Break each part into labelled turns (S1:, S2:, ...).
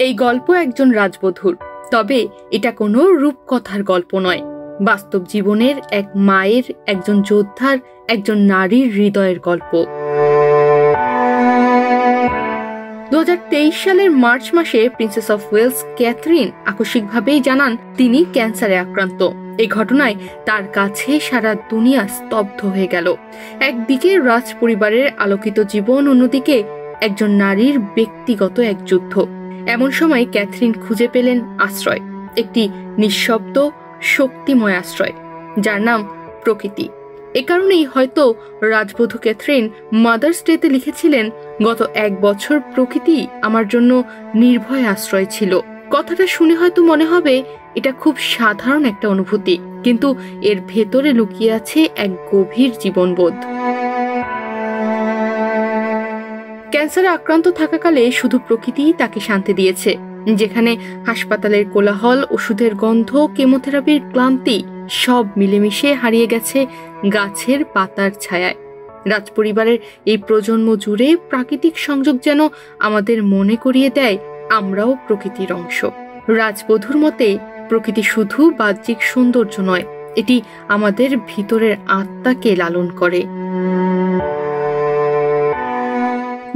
S1: এই গল্প একজন রাজবধূর, তবে এটা কোনো রূপকথার গল্প নয়। বাস্তব জীবনের এক মায়ের, একজন যোদ্ধার, একজন নারীর হৃদয়ের গল্প। 2023 সালের মার্চ মাসে প্রিন্সেস অফ ওয়েলস ক্যাথরিন আকস্মিকভাবেই জানান তিনি ক্যান্সারে আক্রান্ত। এই ঘটনায় তার কাছে সারা দুনিয়া স্তব্ধ হয়ে গেল। একদিকে রাজ পরিবারের আলোকিত জীবন, অন্যদিকে একজন নারীর ব্যক্তিগত এক যুদ্ধ। এমন সময় ক্যাথরিন খুঁজে পেলেন আশ্রয়, একটি নিঃশব্দ শক্তিময় আশ্রয়, যার নাম প্রকৃতি। এ কারণেই হয়তো রাজবধূ ক্যাথরিন মাদার্স ডেতে লিখেছিলেন, গত 1 বছর প্রকৃতি আমার জন্য নির্ভয় আশ্রয় ছিল। কথাটা শুনে হয়তো মনে হবে এটা খুব সাধারণ একটা অনুভূতি, কিন্তু এর ভেতরে লুকিয়ে আছে এক গভীর জীবনবোধ। ক্যান্সারে আক্রান্ত থাকাকালে শুধু প্রকৃতিই তাকে শান্তি দিয়েছে। যেখানে হাসপাতালের কোলাহল, ওষুধের গন্ধ, কেমোথেরাপির ক্লান্তি সব মিলেমিশে হারিয়ে গেছে গাছের পাতার ছায়ায়। রাজপরিবারের এই প্রজন্ম জুড়ে প্রাকৃতিক সংযোগ যেন আমাদের মনে করিয়ে দেয় আমরাও প্রকৃতির অংশ। রাজবধূর মতে প্রকৃতি শুধু বাহ্যিক সৌন্দর্য নয়, এটি আমাদের ভিতরের আত্মাকে লালন করে।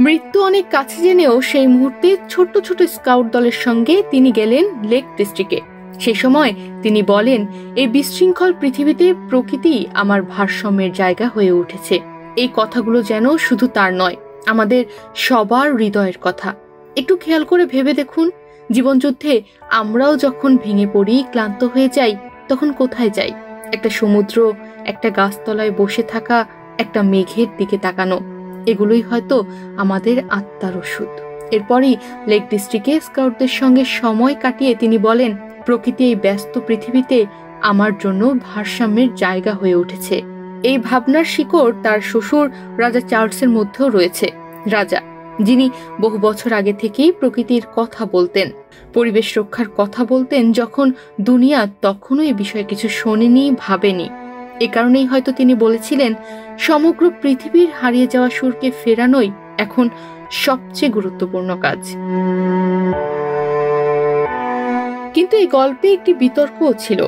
S1: মৃত্যু অনেক কাছে জেনেও সেই মুহূর্তে ছোট্ট ছোট স্কাউট দলের সঙ্গে তিনি গেলেন লেক ডিস্ট্রিক্টে। সে সময় তিনি বলেন, এই বিশৃঙ্খল পৃথিবীতে প্রকৃতি আমার ভারসাম্যের জায়গা হয়ে উঠেছে। এই কথাগুলো যেন শুধু তার নয়, আমাদের সবার হৃদয়ের কথা। একটু খেয়াল করে ভেবে দেখুন, জীবনযুদ্ধে আমরাও যখন ভেঙে পড়ি, ক্লান্ত হয়ে যাই, তখন কোথায় যাই? একটা সমুদ্র, একটা গাছতলায় বসে থাকা, একটা মেঘের দিকে তাকানো, এগুলোই হয়তো আমাদের আত্মার ওষুধ। এরপরই লেক ডিস্ট্রিক্টে স্কাউটদের সঙ্গে সময় কাটিয়ে তিনি বলেন, প্রকৃতি এই ব্যস্ত পৃথিবীতে আমার জন্য ভারসাম্যের জায়গা হয়ে উঠেছে। এই ভাবনার শিকড় তার শ্বশুর রাজা চার্লসের মধ্যেও রয়েছে। রাজা, যিনি বহু বছর আগে থেকেই প্রকৃতির কথা বলতেন, পরিবেশ রক্ষার কথা বলতেন, যখন দুনিয়া তখনও এই বিষয়ে কিছু শোনেনি, ভাবেনি। এ কারণেই হয়তো তিনি বলেছিলেন, সমগ্র পৃথিবীর হারিয়ে যাওয়া সুরকে ফেরানোই এখন সবচেয়ে গুরুত্বপূর্ণ কাজ। কিন্তু এই গল্পে একটি বিতর্কও ছিল।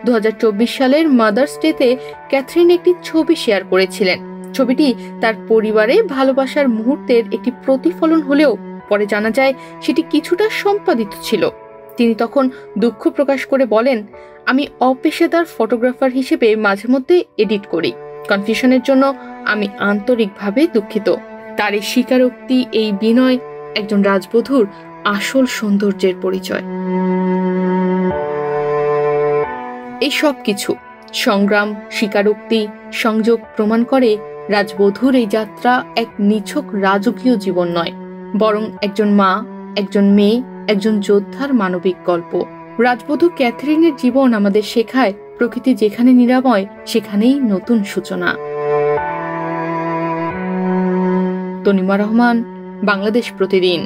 S1: 2024 সালের মাদার্স ডেতে ক্যাথরিন একটি ছবি শেয়ার করেছিলেন। ছবিটি তার পরিবারে ভালোবাসার মুহূর্তের একটি প্রতিফলন হলেও পরে জানা যায় সেটি কিছুটা সম্পাদিত ছিল। তিনি তখন দুঃখ প্রকাশ করে বলেন, আমি অপেশাদার ফটোগ্রাফার হিসেবে মাঝে মধ্যে এডিট করি। কনফিউশনের জন্য আমি আন্তরিকভাবে দুঃখিত। তার এই স্বীকারোক্তি, এই বিনয় একজন রাজবধূর আসল সৌন্দর্যের পরিচয়। এই সব কিছু সংগ্রাম, স্বীকারোক্তি, সংযোগ প্রমাণ করে রাজবধূর এই যাত্রা এক নিছক রাজকীয় জীবন নয়, বরং একজন মা, একজন মেয়ে, একজন যোদ্ধার মানবিক গল্প। রাজবধূ ক্যাথরিনের জীবন আমাদের শেখায়, প্রকৃতি যেখানে নিরাময়, সেখানেই নতুন সূচনা। তনিমা রহমান, বাংলাদেশ প্রতিদিন।